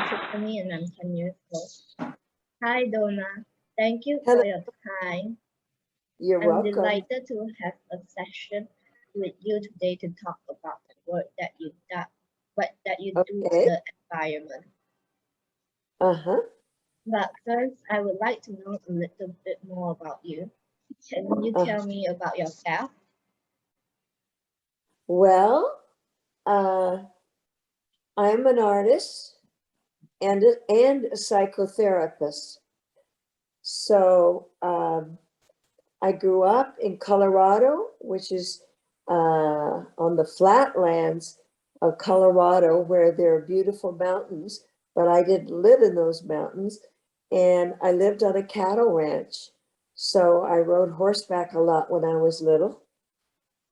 Tiffany and I'm 10 years old. Hi, Donna. Thank you Hello. for your time. You're I'm welcome. delighted to have a session with you today to talk about the work that you do for Okay. the environment. Uh-huh. But first, I would like to know a little bit more about you. Can you tell me about yourself? Well, I'm an artist and a psychotherapist. So I grew up in Colorado, which is on the flatlands of Colorado, where there are beautiful mountains, but I didn't live in those mountains. And I lived on a cattle ranch. So I rode horseback a lot when I was little.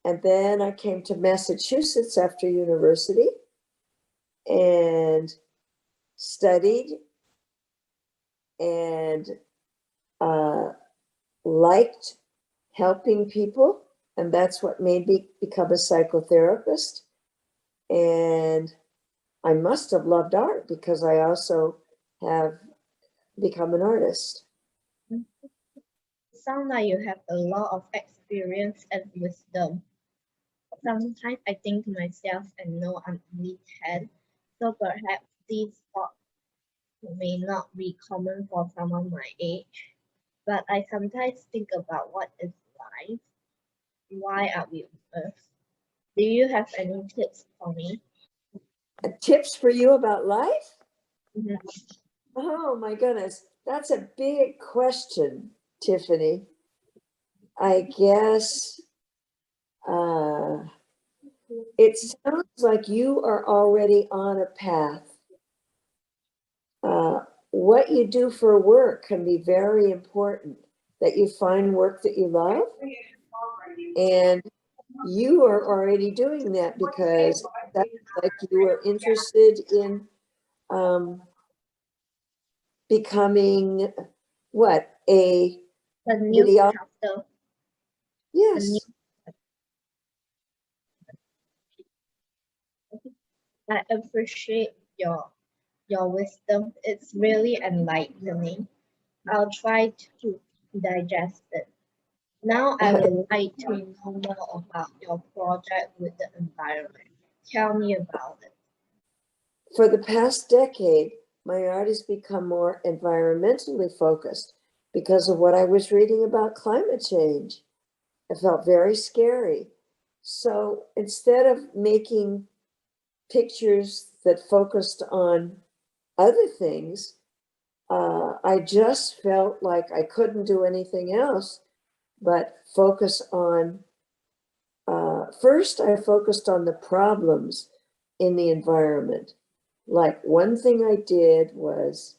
And then I came to Massachusetts after university and studied and liked helping people. And that's what made me become a psychotherapist. And I must have loved art because I also have become an artist. It sounds like you have a lot of experience and wisdom. Sometimes I think to myself and know I'm only 10, so perhaps these thoughts may not be common for someone my age. But I sometimes think about what is life? Why are we on Earth? Do you have any tips for me? Tips for you about life? Mhm. Oh my goodness, that's a big question, Tiffany. I guess it sounds like you are already on a path. What you do for work can be very important, that you find work that you love. And you are already doing that because that's like you are interested in becoming what? A A new video? chapter. A new, Yes. I appreciate your wisdom. It's really enlightening. I'll try to digest it. Now I would like to know more about your project with the environment. Tell me about it. For the past decade, my art has become more environmentally focused because of what I was reading about climate change. It felt very scary. So instead of making pictures that focused on other things, I just felt like I couldn't do anything else but focus on. First, I focused on the problems in the environment. Like one thing I did was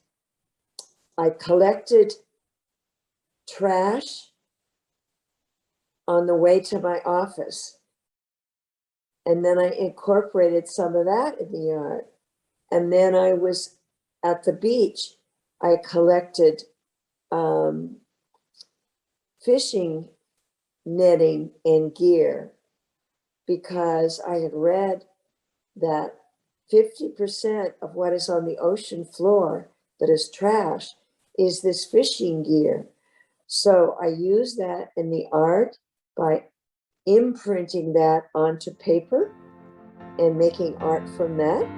I collected trash on the way to my office. And then I incorporated some of that in the art. And then I was at the beach. I collected fishing netting and gear because I had read that 50% of what is on the ocean floor that is trash is this fishing gear. So I use that in the art by imprinting that onto paper and making art from that.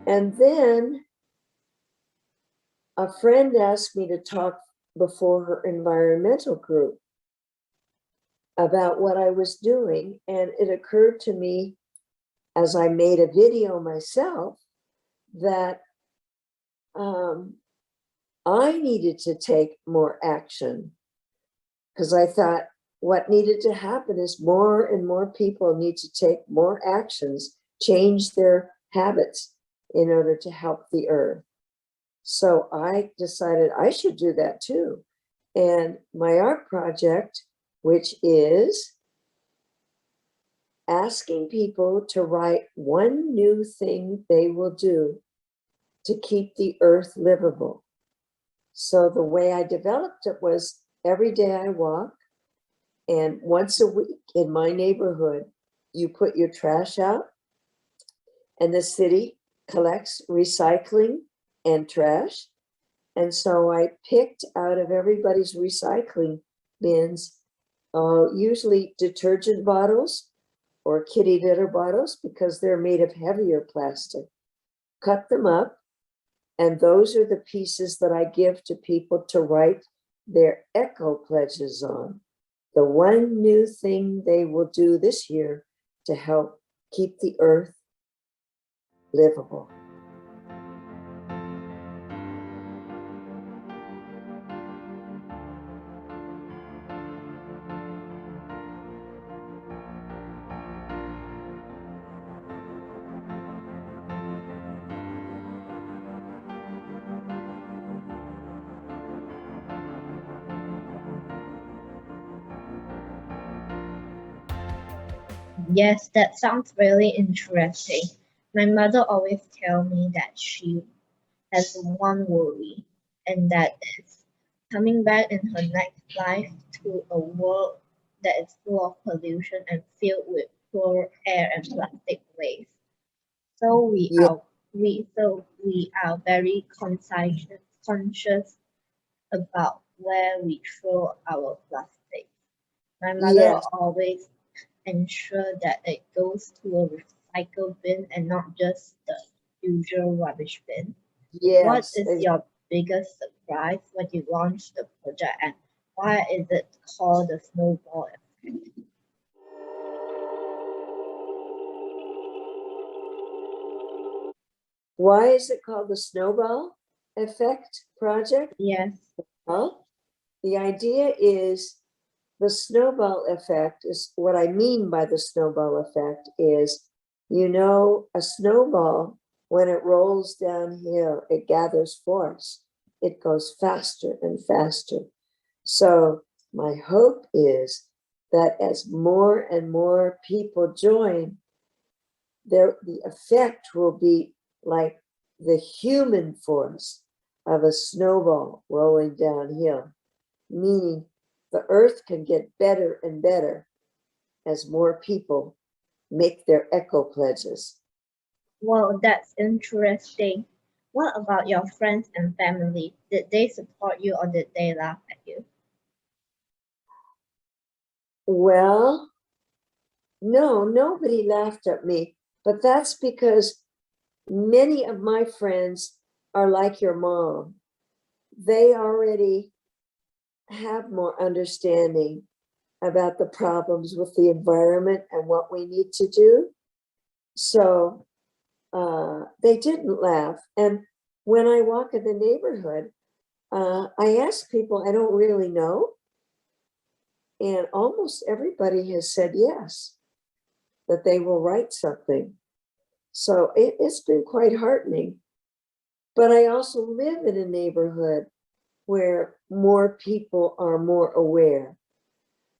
And then a friend asked me to talk before her environmental group about what I was doing. And it occurred to me as I made a video myself that I needed to take more action because I thought what needed to happen is more and more people need to take more actions, change their habits in order to help the earth. So I decided I should do that too. And my art project, which is asking people to write one new thing they will do to keep the earth livable. So the way I developed it was every day I walk, and once a week in my neighborhood, you put your trash out, and the city collects recycling and trash. And so I picked out of everybody's recycling bins, usually detergent bottles or kitty litter bottles, because they're made of heavier plastic. Cut them up, and those are the pieces that I give to people to write their eco pledges on. The one new thing they will do this year to help keep the earth livable. Yes, that sounds really interesting. My mother always tells me that she has one worry, and that is coming back in her next life to a world that is full of pollution and filled with poor air and plastic waste. So Yeah, we are very conscious about where we throw our plastic. My mother yes, always ensure that it goes to a recycle bin and not just the usual rubbish bin. What yes. is your biggest surprise when you launched the project, and why is it called the snowball effect? Why is it called the Snowball Effect Project? Yes, Well, the idea is the snowball effect is what I mean by the snowball effect is, a snowball, when it rolls downhill, it gathers force. It goes faster and faster. So my hope is that as more and more people join, the effect will be like the human force of a snowball rolling downhill, meaning the earth can get better and better as more people make their eco pledges. well, that's interesting. What about your friends and family? Did they support you or did they laugh at you? Well, no, nobody laughed at me, but that's because many of my friends are like your mom. They already have more understanding about the problems with the environment and what we need to do. So they didn't laugh. And when I walk in the neighborhood, I ask people I don't really know, and almost everybody has said yes, that they will write something. So it's been quite heartening. But I also live in a neighborhood where more people are more aware.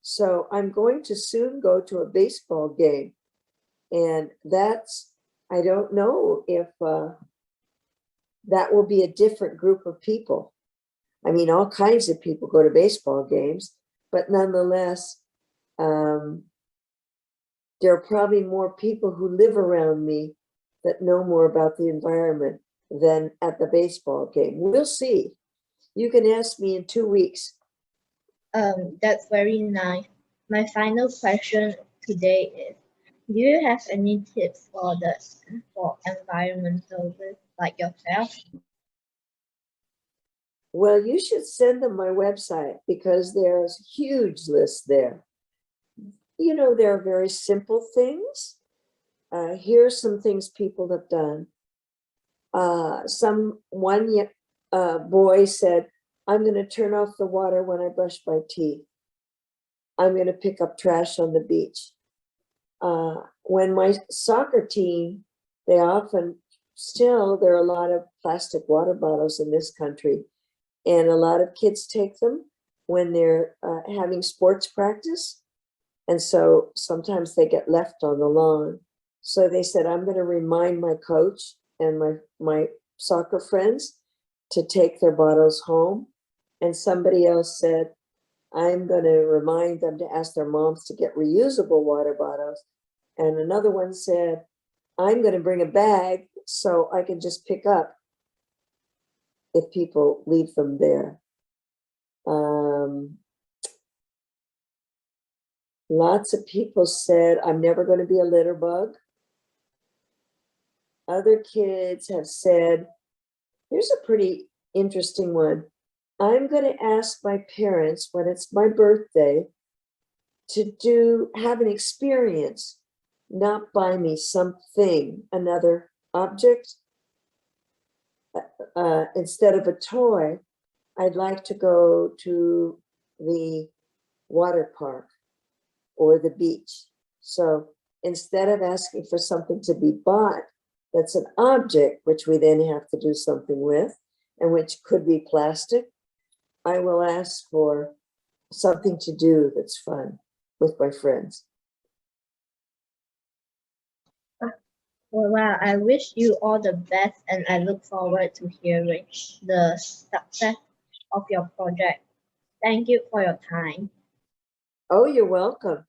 So I'm going to soon go to a baseball game. And I don't know if that will be a different group of people. I mean, all kinds of people go to baseball games, but nonetheless, there are probably more people who live around me that know more about the environment than at the baseball game. We'll see. You can ask me in 2 weeks. That's very nice. My final question today is, do you have any tips for environmentalists like yourself? Well, you should send them my website because there's a huge list there. There are very simple things. Here's some things people have done. One boy said, I'm going to turn off the water when I brush my teeth. I'm going to pick up trash on the beach. When my soccer team, there are a lot of plastic water bottles in this country. And a lot of kids take them when they're having sports practice. And so sometimes they get left on the lawn. So they said, I'm going to remind my coach and my soccer friends to take their bottles home. And somebody else said, I'm going to remind them to ask their moms to get reusable water bottles. And another one said, I'm going to bring a bag so I can just pick up if people leave them there. Lots of people said, I'm never going to be a litter bug. Other kids have said, here's a pretty interesting one. I'm going to ask my parents when it's my birthday to have an experience, not buy me something, another object. Instead of a toy, I'd like to go to the water park or the beach. So instead of asking for something to be bought, that's an object, which we then have to do something with, and which could be plastic, I will ask for something to do that's fun with my friends. Well, I wish you all the best, and I look forward to hearing the success of your project. Thank you for your time. Oh, you're welcome.